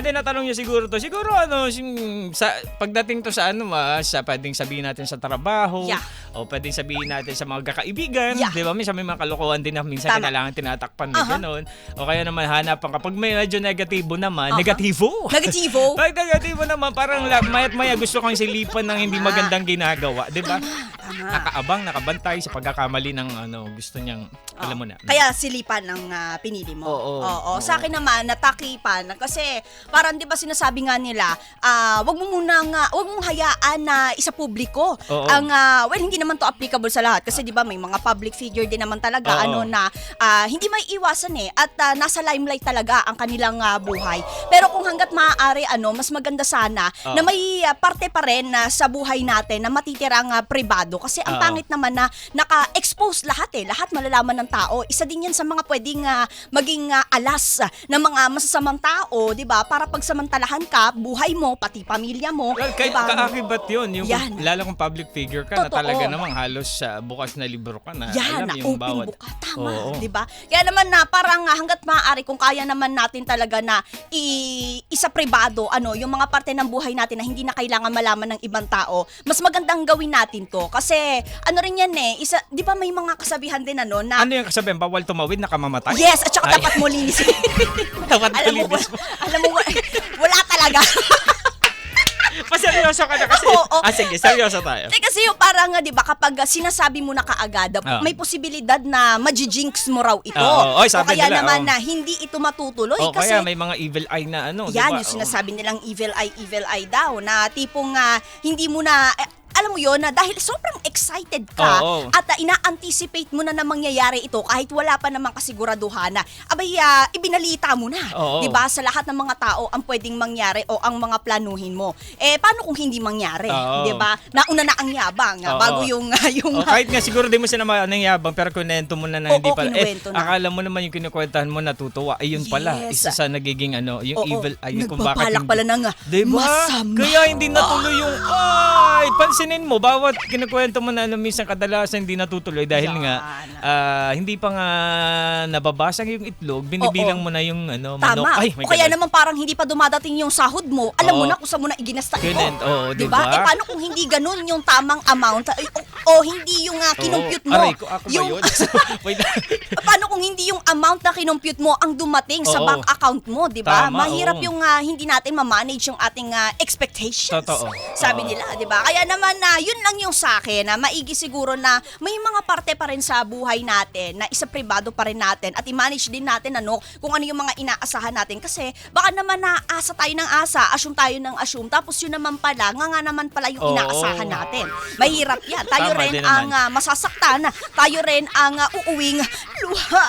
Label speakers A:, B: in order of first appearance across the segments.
A: And then natanong niya siguro to. Siguro sa pagdating to sa sa pwedeng sabihin natin sa trabaho.
B: Yeah.
A: O pwedeng sabihin natin sa mga kakaibigan.
B: Yeah.
A: Di ba? Minsan may mga kalokohan din na minsan
B: Tama.
A: kailangan tinatakpan na gano'n. O kaya naman hanapan kapag may medyo negatibo naman. Negatibo?
B: Negatibo?
A: Pag negatibo naman, parang mayat maya gusto kang silipan ng hindi magandang ginagawa. Di ba? Nakaabang, nakabantay sa pagkakamali ng gusto niyang, alam mo na.
B: Kaya silipan ang pinili mo.
A: Oo.
B: Sa akin naman, natakipan. Kasi parang di ba sinasabi nga nila, wag mong hayaan na isa publiko. Ang, hindi naman to applicable sa lahat. Kasi di ba may mga public figure din naman talaga na hindi may iwasan at nasa limelight talaga ang kanilang buhay. Pero kung hanggat maaari, mas maganda sana na may parte pa rin sa buhay natin na matitirang pribado. Kasi ang pangit naman na naka-expose lahat lahat malalaman ng tao. Isa din yan sa mga pwedeng maging alas ng mga masasamang tao, di ba? Para pagsamantalahan ka, buhay mo, pati pamilya mo.
A: Well,
B: diba?
A: Kaakibat yun. Lalo kung public figure ka na
B: Totoo.
A: talaga namang halos bukas na libro ka na.
B: Yan,
A: alam yung
B: open
A: bawat.
B: book ka. Tama,
A: Oo.
B: di ba? Kaya naman na parang hanggat maaari, kung kaya naman natin talaga na isa pribado, yung mga parte ng buhay natin na hindi na kailangan malaman ng ibang tao, mas magandang gawin natin to. Kasi rin yan di ba may mga kasabihan din na
A: Ano yung kasabihan? Bawal tumawid, nakamamatay?
B: yes, at saka dapat mo linisin.
A: Dapat
B: alam mo,
A: malinis.
B: wala talaga.
A: Paseryoso ka na kasi.
B: Oo.
A: Sige, seryoso tayo.
B: Kasi yung parang, di ba, kapag sinasabi mo na kaagad, may posibilidad na majijinx mo raw ito.
A: Oy,
B: o
A: sabi
B: kaya
A: nila,
B: naman na hindi ito matutuloy. Kasi
A: kaya may mga evil eye na
B: yan,
A: diba?
B: yung sinasabi nilang evil eye daw, na tipong hindi mo na, alam mo yun, na dahil sobrang excited ka at ina-anticipate mo na mangyayari ito kahit wala pa namang kasiguraduhan na ibinalita mo na. Diba? Sa lahat ng mga tao ang pwedeng mangyari o ang mga planuhin mo. Paano kung hindi mangyari? Diba? Nauna na ang yabang bago yung
A: kahit nga siguro di mo siya naman ang yabang pero kunento mo na hindi pala.
B: Na.
A: Akala mo naman yung kinukwentahan mo natutuwa. Ayun pala. Isa sa nagiging yung evil eye.
B: Nagpapalak pala ng
A: diba?
B: masama.
A: Kaya hindi natuloy yung pansinin mo, bawat kinukwento mo na minsan kadalasan hindi natutuloy dahil nga hindi pa nga nababasag yung itlog, binibilang mo na yung manok.
B: Tama.
A: Ay,
B: o kaya naman parang hindi pa dumadating yung sahod mo, alam mo na kung saan mo na iginasta ito.
A: Diba?
B: Paano kung hindi ganun yung tamang amount o hindi yung kinumpute mo?
A: Aray ko, ako ba yun?
B: Paano kung hindi yung amount na kinumpute mo ang dumating sa bank account mo, di ba?
A: Tama,
B: Mahirap yung hindi natin ma-manage yung ating expectations.
A: Totoo.
B: Sabi nila, di ba? Kaya naman yun lang yung sa akin na maigi siguro na may mga parte pa rin sa buhay natin na isa pribado pa rin natin at i-manage din natin kung ano yung mga inaasahan natin kasi baka naman asa tayo ng asa, assume tayo ng assume tapos yun naman pala, nga naman pala yung inaasahan natin. Mahirap yan. Tayo
A: Tama
B: rin
A: din
B: ang
A: naman.
B: masasaktan, tayo rin ang uuwing luha.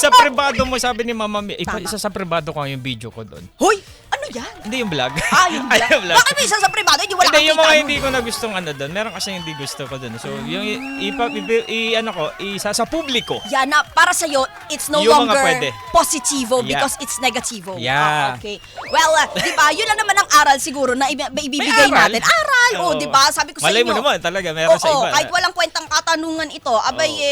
A: Isa pribado mo, sabi ni Mama Mi. Isa sa pribado ko yung video ko doon.
B: Hoy! Ano yan?
A: Hindi yung vlog.
B: Yung vlog? Bakit may isa sa privado? Hindi wala
A: Hindi, yung mga
B: kakita
A: hindi ko na gustong doon. Meron kasi hindi gusto ko doon. So, yung isa sa publiko.
B: Yan na, para sa'yo, it's no
A: Yung mga
B: longer
A: pwede.
B: positivo
A: Yeah.
B: because it's negativo.
A: Yeah.
B: Okay. Well, di ba, yun lang naman ang aral siguro na ibibigay
A: aral.
B: natin. Aral! Di ba? Sabi ko sa
A: Malay
B: inyo.
A: mo naman talaga, meron sa iba.
B: Kahit walang kwentang katanungan ito,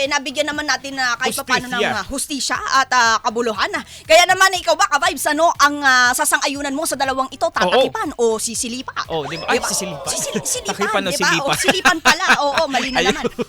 B: nabigyan naman natin na kahit paano ng hustisya at kabuluhan. Kaya naman, ikaw ba, ka-vibes, ang sasang-ayunan mo sa dalawang ito, tatakipan o sisilipa?
A: Diba? Ay, sisilipan.
B: Silipan,
A: Takipan o
B: diba?
A: silipan.
B: Silipan pala. Mali na naman.